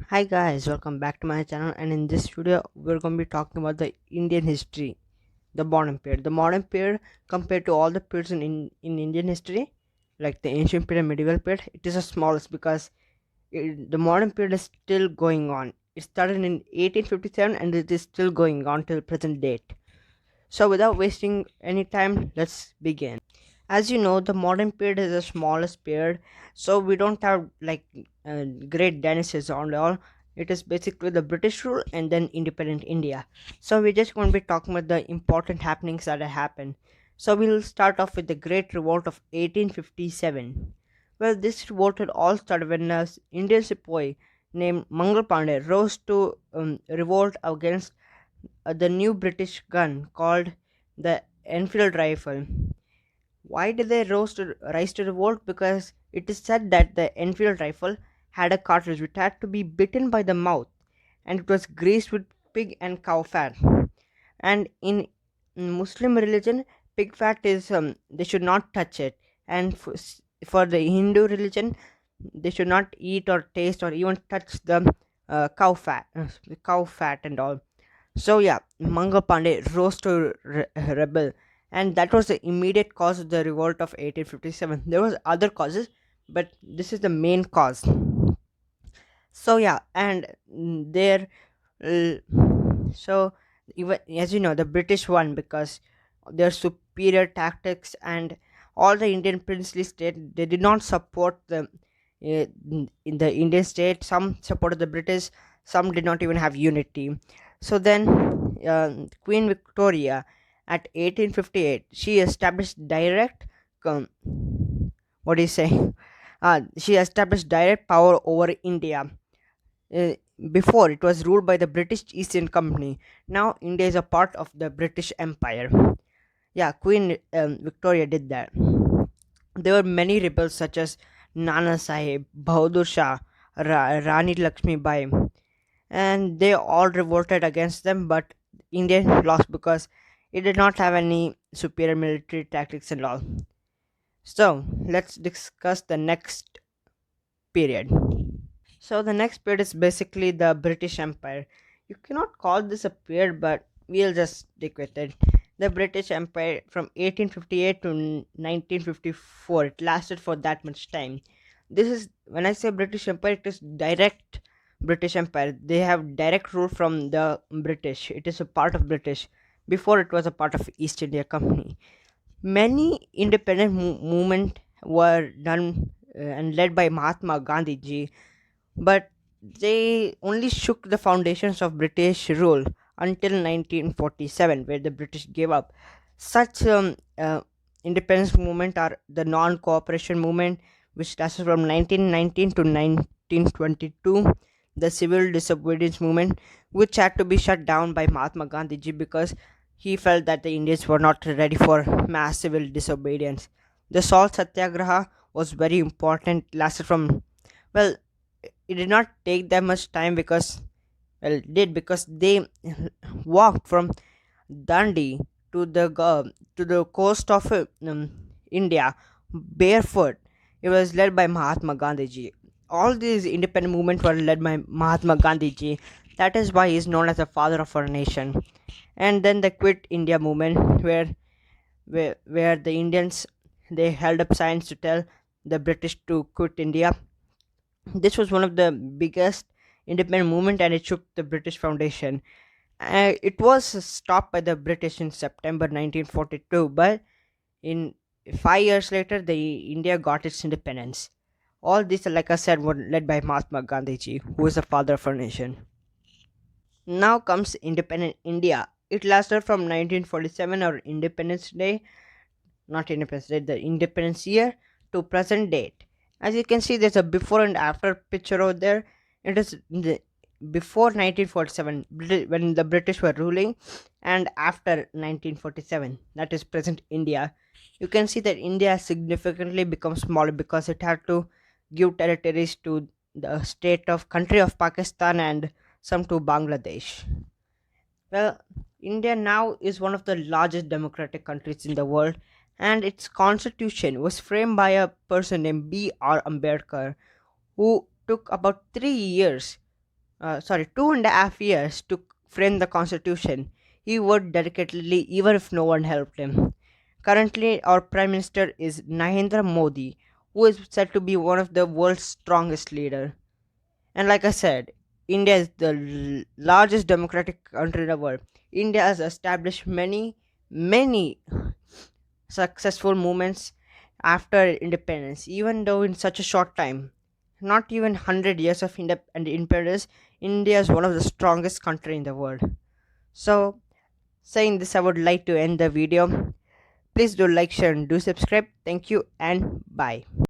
Hi guys, welcome back to my channel, and in this video we're going to be talking about the Indian history, the modern period. The modern period, compared to all the periods in Indian history, like the ancient period, medieval period, it is the smallest because the modern period is still going on. It started in 1857 and it is still going on till present date. So without wasting any time, let's begin. As you know, the modern period is the smallest period, so we don't have like great dynasties and all. It is basically the British rule and then independent India. So we're just going to be talking about the important happenings that have happened. So we'll start off with the Great Revolt of 1857. Well, this revolt had all started when an Indian sepoy named Mangal Pandey rose to revolt against the new British gun called the Enfield rifle. Why did they rise to revolt? Because it is said that the Enfield rifle had a cartridge which had to be bitten by the mouth, and it was greased with pig and cow fat. And in Muslim religion, pig fat is they should not touch it, and for the Hindu religion, they should not eat or taste or even touch the cow fat and all. So yeah, Manga Pandey rose to rebel, and that was the immediate cause of the revolt of 1857. There was other causes, but this is the main cause. So yeah, and there, uh, so even as you know, the British won because their superior tactics, and all the Indian princely state, they did not support the in the Indian state. Some supported the British, some did not even have unity. So then, Queen Victoria at 1858, she established direct um, what do you say? She established direct power over India. uh, Before, it was ruled by the British East Indian Company. Now India is a part of the British Empire. Yeah, Queen Victoria did that. There were many rebels such as Nana Sahib, Bahadur Shah, Rani Lakshmi Bai, and they all revolted against them. But India lost because it did not have any superior military tactics and all. So let's discuss the next period. So the next period is basically the British Empire. You cannot call this a period, but we'll just stick with it. The British Empire from 1858 to 1954. It lasted for that much time. This is when I say British Empire, it is direct British Empire. They have direct rule from the British. It is a part of British. Before it was a part of East India Company. Many independent movement were done and led by Mahatma Gandhi ji, but they only shook the foundations of British rule until 1947, where the British gave up. Such independence movement are the non-cooperation movement, which lasted from 1919 to 1922, the civil disobedience movement, which had to be shut down by Mahatma Gandhi ji because he felt that the Indians were not ready for mass civil disobedience. The Salt Satyagraha was very important, lasted from, well, it did not take that much time because, well, it did because they walked from Dundee to the coast of India barefoot. It was led by Mahatma Gandhi ji. All these independent movements were led by Mahatma Gandhi ji. That is why he is known as the father of our nation. And then the Quit India movement, where the Indians, they held up signs to tell the British to quit India. This was one of the biggest independent movement, and it shook the British foundation. It was stopped by the British in September 1942, but in 5 years later, the India got its independence. All these, like I said, were led by Mahatma Gandhi ji, who is the father of our nation. Now comes independent India. It lasted from 1947, or Independence Day, not Independence Day, the Independence year, to present date. As you can see, there's a before and after picture over there. It is before 1947, when the British were ruling, and after 1947, that is present India. You can see that India has significantly become smaller because it had to give territories to the state of country of Pakistan and some to Bangladesh. Well, India now is one of the largest democratic countries in the world, and its constitution was framed by a person named B.R. Ambedkar, who took about 3 years 2.5 years to frame the constitution. He worked dedicatedly even if no one helped him. Currently, our Prime Minister is Narendra Modi, who is said to be one of the world's strongest leader. And like I said, India is the largest democratic country in the world. India has established many successful movements after independence, even though in such a short time, not even 100 years of independence, India is one of the strongest country in the world. So, saying this, I would like to end the video. Please do like, share, and do subscribe. Thank you and bye.